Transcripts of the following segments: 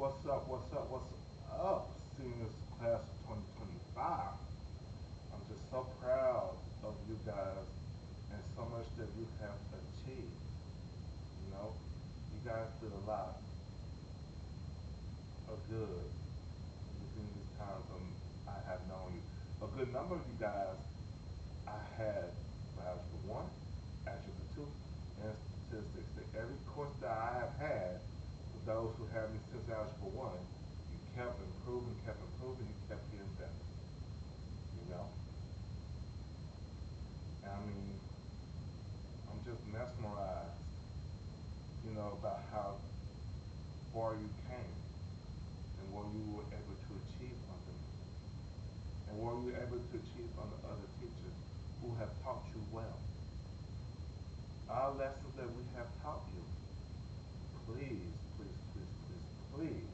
What's up, what's up, seniors class of 2025? I'm just so proud of you guys and so much that you have achieved. You know, you guys did a lot of good within these times I have known you. A good number of you guys I had for Algebra 1, Algebra 2, and statistics. That every course that I have had, for those who have me since Algebra 1, you kept improving, you kept getting better. You know? And I mean, I'm just mesmerized, about how far you came and what you were able to achieve under me. And what you were able to achieve under other teachers who have taught you well. Our lessons that we have taught you, please, please, please, please, please,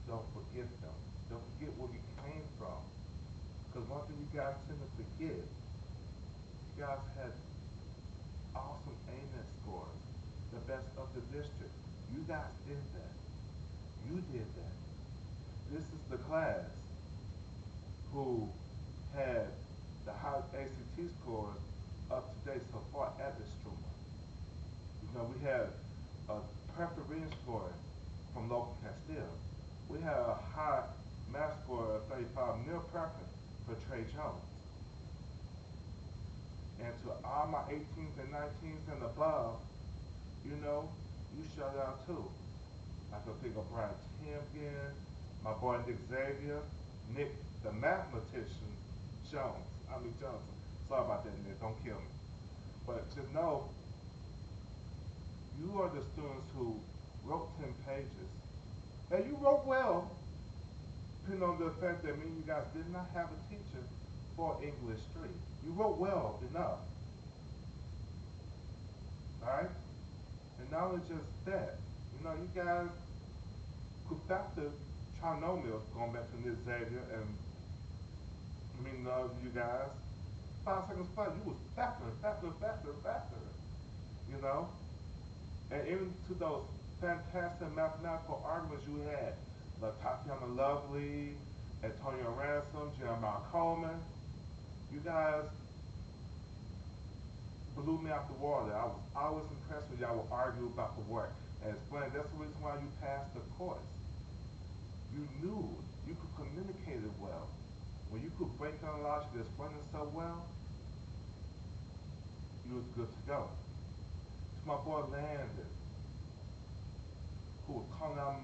don't forget them. Don't forget where you came from. Because one thing you guys tend to forget, you guys had awesome ANET scores, the best of the district. You guys did that. You did that. This is the class who had the highest ACT scores up to date so far at the Struma. We had a perfect reading score from local Castile. We had a high math score of 35, near perfect for Trey Jones. And to all my 18s and 19s and above, you know, you shut out too. I could think of Brian Champion, my boy Nick Xavier, Nick the mathematician Jones. I mean Johnson. Sorry about that, Nick. Don't kill me. But just know you are the students who wrote 10 pages. And you wrote well, depending on the fact that me and you guys did not have a teacher for English 3. You wrote well enough. Alright? And not only just that, you guys could factor trinomials, going back to Nick Xavier, and none of you guys, 5 seconds flat, you was factoring, you know? And even to those fantastic mathematical arguments you had, like Tatiana Lovely, Antonio Ransom, Jeremiah Coleman, you guys blew me out the water. I was always impressed when y'all would argue about the work and explain. That's the reason why you passed the course. You knew, you could communicate it well. When you could break down logic and explain it so well, you was good to go. To my boy Landon, who was calling out,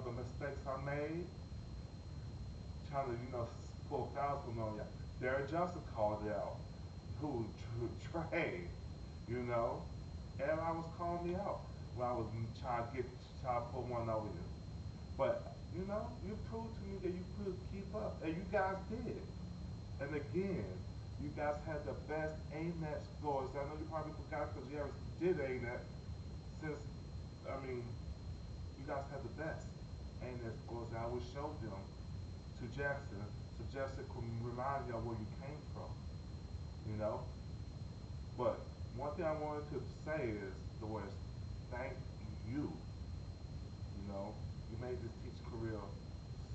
the mistakes I made, trying to, pull fouls on you. Derek Johnson called it out, who Trey, and I was calling me out when I was trying to pull one over you. But you proved to me that you could keep up, and you guys did. And again, you guys had the best ANET scores. I know you probably forgot because you haven't did ANET since. You guys had the best ANET scores. And I would show them to Jackson so Jackson could remind you of where you came from. You know. But one thing I wanted to say is the words thank you. You made this teaching career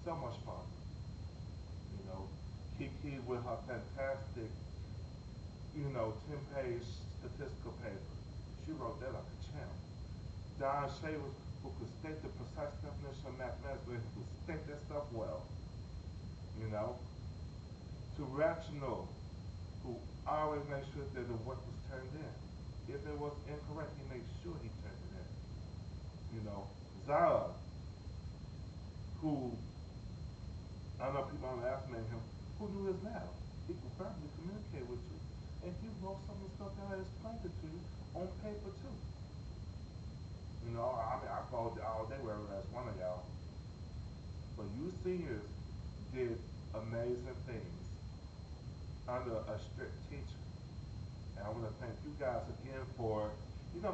so much fun. You know, Kiki with her fantastic, 10-page statistical paper. She wrote that like a champ. Don Shavers, who could state the precise definition of mathematics, but who could state that stuff well. You know, to Rational, who always made sure that the work was turned in. If it was incorrect, he made sure he turned it in. Zara, who I know people underestimate him, who knew his math. He could verbally communicate with you, and he wrote some of the stuff down and explained it to you on paper too. I go all day with every last one of y'all. But you seniors did amazing things under a strict teacher. And I want to thank you guys again for,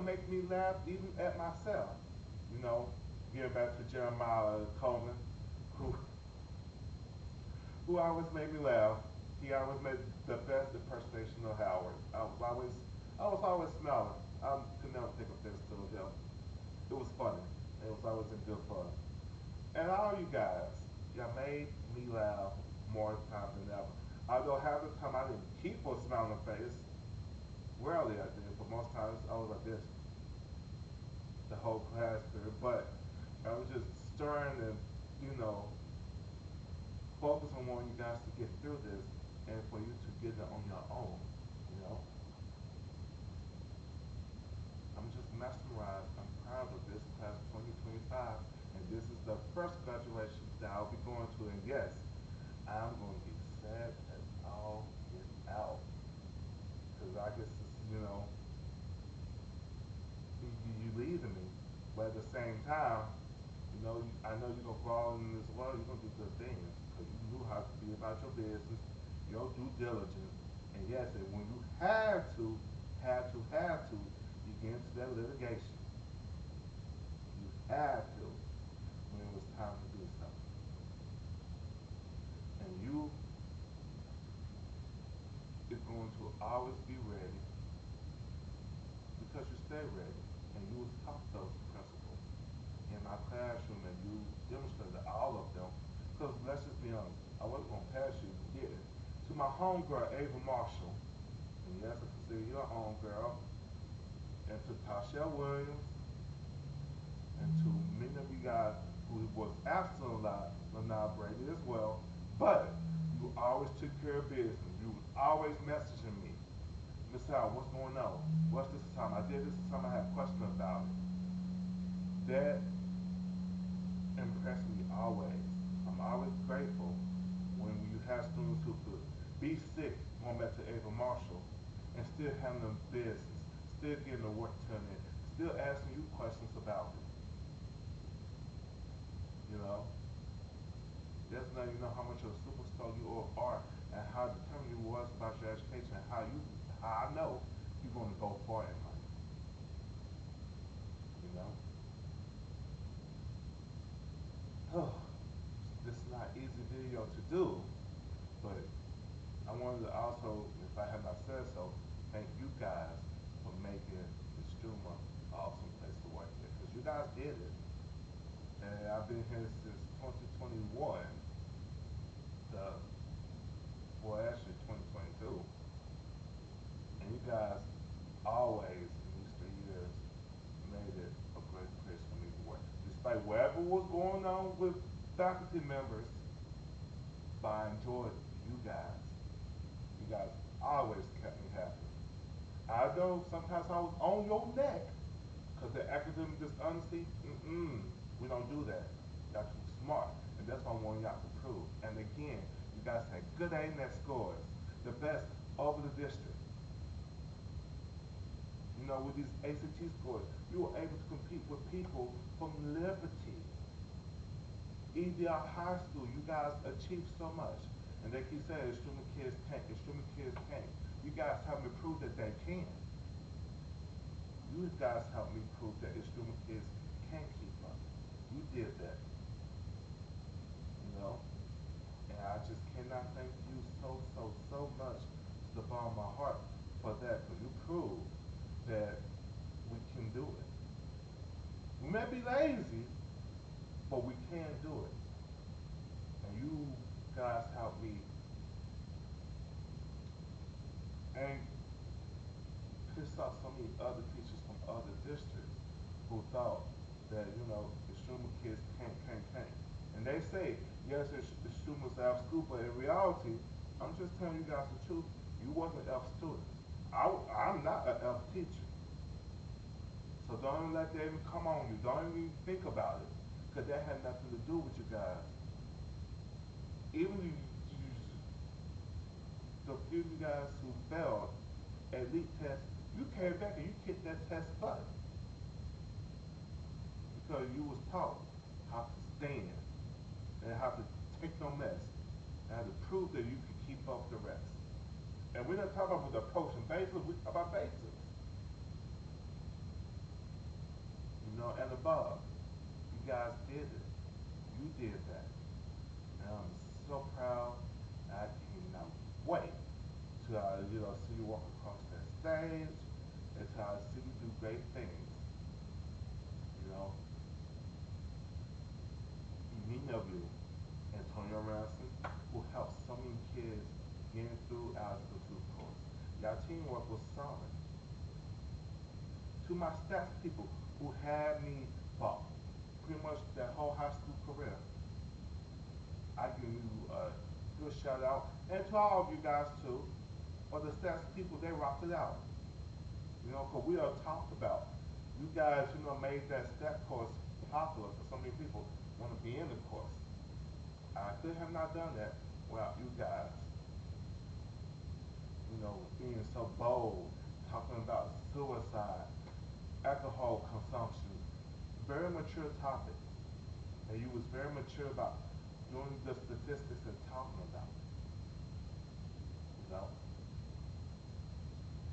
making me laugh even at myself. You know, Getting back to Jeremiah Coleman, who who always made me laugh. He always made the best impersonation of Howard. I was always smiling. I could never take offense to him. It was funny. It was always in good fun. And all you guys, y'all made me laugh more times than ever. Although half the time I didn't keep a smile on the face, rarely I did, but most times I was like this the whole class period. But I was just stern and, you know, focus on wanting you guys to get through this and for you to get it on your own. You know, I'm just mesmerized. I'm proud of this class 2025, and this is the first graduation that I'll be going to. And yes, I'm going to be sad as all get out because I guess it's, you leaving me, but at the same time, I know you're gonna grow in this world. You're gonna do good things because you knew how to be about your business, your due diligence, and yes, and when you had to, you get into that litigation. You had to when it was time to do so, and you is going to always be ready because you stay ready, and you was taught those principles in my classroom, and you demonstrated all of them. Because let's just be honest, I wasn't gonna pass you, you didn't. To my homegirl Ava Marshall, and yes, I consider you a homegirl, and to Tasha Williams, and to many of you guys who was absent a lot, Lanai Brady as well. But you always took care of business. You was always messaging me, Miss Howard, what's going on? What's this assignment? I did this assignment. I had a question about it. That impressed me always. I'm always grateful when you have students who could be sick, going back to Ava Marshall, and still handling business, still getting the work turned in, still asking you questions about it. You know, that's now you know how much of a superstar you are, and how determined you was about your education, and how I know you're going to go far in life. You know, oh, this is not an easy video to do, but I wanted to also, if I have not said so, thank you guys for making Extrema an awesome place to work at. Because you guys did it. And I've been here since 2021, the, well, actually 2022. And you guys always, in these 3 years, made it a great place for me to work. Despite whatever was going on with faculty members, but I enjoyed you guys. You guys always kept me happy. I know sometimes I was on your neck because the academic dishonesty, we don't do that. Y'all too smart. And that's what I want y'all to prove. And again, you guys had good AMAT scores, the best over the district. With these ACT scores, you were able to compete with people from Liberty, EDR High School. You guys achieved so much. And they keep saying extreme kids can't, extreme kids can't. You guys helped me prove that they can. You guys helped me prove that extreme kids can keep up. You did that, you know? And I just cannot thank you so much to the bottom of my heart for that, because you proved that we can do it. We may be lazy, but we can do it. And you guys helped me and piss off so many other teachers from other districts who thought that, extreme kids can't. And they say, yes, extremists out of school, but in reality, I'm just telling you guys the truth. You wasn't an F student. I'm not an F teacher. So don't even let that even come on you. Don't even think about it. Because that had nothing to do with you guys. Even the few of you guys who failed elite tests, you came back and you kicked that test butt. Because you was taught how to stand and how to take no mess and how to prove that you could keep up the rest. And we're not talking about the approach and basics, we're talking about basics. And above. You guys did it. You did that. And I'm so proud. I cannot wait to see you walk across that stage and to see you do great things. You know, That teamwork was solid. To my stats people who had me for pretty much that whole high school career, I give you a good shout out. And to all of you guys too, but the stats people, they rocked it out. You know, because we are talked about. You guys, made that stat course popular for so many people want to be in the course. I could have not done that without you guys, being so bold, talking about suicide, alcohol consumption, very mature topics. And you was very mature about doing the statistics and talking about it, you know.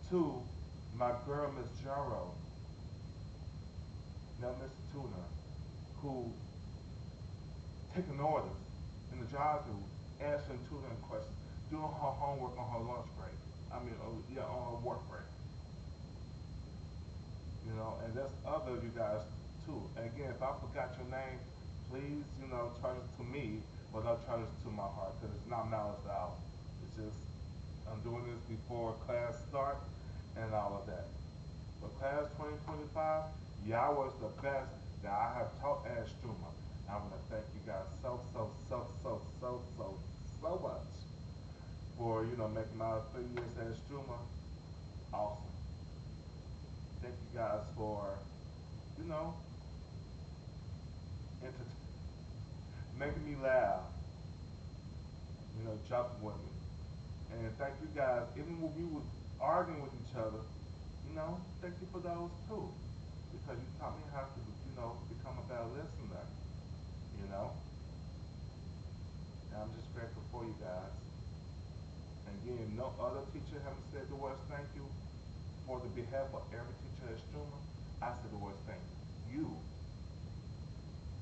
Two, my girl Miss Jaro, now Mr. Tuna, who taking orders in the drive-thru, answering tutoring questions, doing her homework on her lunch break. I mean, yeah, on her work break. And there's other you guys too. And again, if I forgot your name, please, charge it to me, but not charge it to my heart, because it's not malice out. It's just I'm doing this before class start and all of that. But class 2025, y'all was the best that I have taught as Struma. I want to thank you guys so much for making my 3 years as Struma awesome. Thank you guys for you know enter- making me laugh, joking with me, and thank you guys. Even when we was arguing with each other, thank you for those too, because you taught me how to become a better listener. You know, and I'm just grateful for you guys. And again, no other teacher haven't said the words thank you for the behalf of every teacher at Struma. I said the words thank you.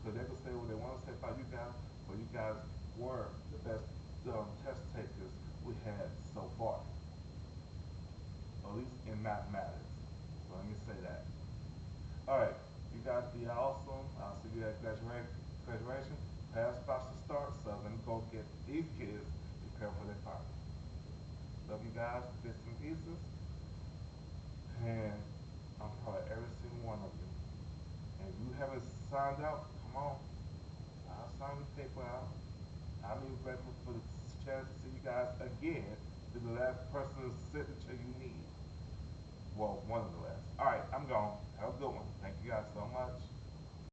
Because they can say what they want to say about you guys, but you guys were the best test takers we had so far, at least in mathematics. So let me say that. All right, you guys be awesome. I'll see you at graduation. Past about to start, so let me go get these kids prepared for their final. Love you guys, bits and pieces, and I'm proud of every single one of you. And if you haven't signed out, come on, I'll sign the paper out. I'm even grateful for the chance to see you guys again. Be the last person's signature you need. Well, one of the last. All right, I'm gone. Have a good one. Thank you guys so much.